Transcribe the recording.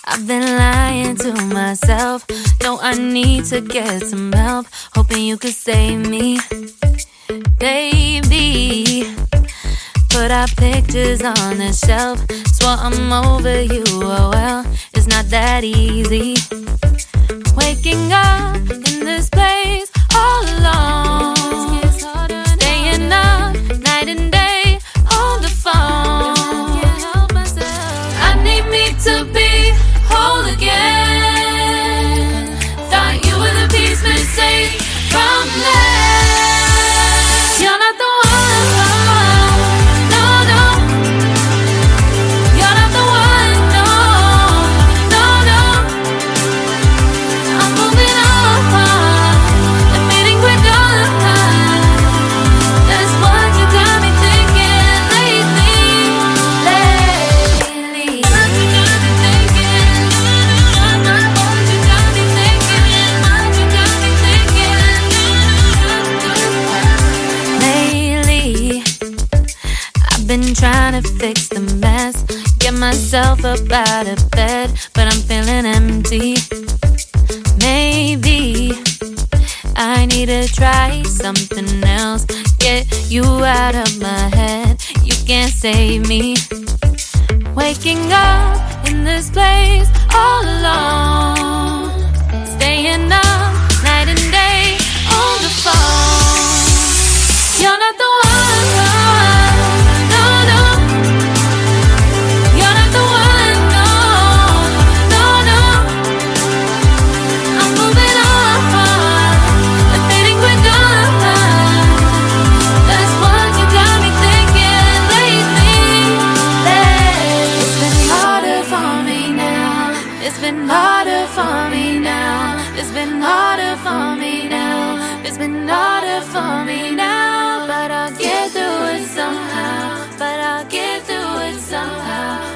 I've been lying to myself. No, I need to get some help. Hoping you could save me, baby. Put our pictures on the shelf. Swore I'm over you, oh well, it's not that easy. Waking up in this place all alone, staying up night and day on the phone. I need me to be whole again. Thought you were the piece missing from that. You're not the one, no, no. You're not the one, no, no, no. I'm moving on, admitting we're done. That's what you got me thinking lately, lately. What you got me thinking, what you got me thinking, what you got me thinking. Lately, I've been trying to fix the mess, get myself up out of bed, but I'm feeling empty. Maybe I need to try something else, get you out of my head. You can't save me. Waking up in this place all alone, staying up night and day on the phone. You're not the one, no, no. You're not the one, no, no, no. I'm moving on, admitting we're done. That's what you got me thinking lately, lately. It's been harder for me now. It's been harder for me now. It's been harder for me now. It's been harder for me now. But I'll get through it somehow. But I'll get through it somehow.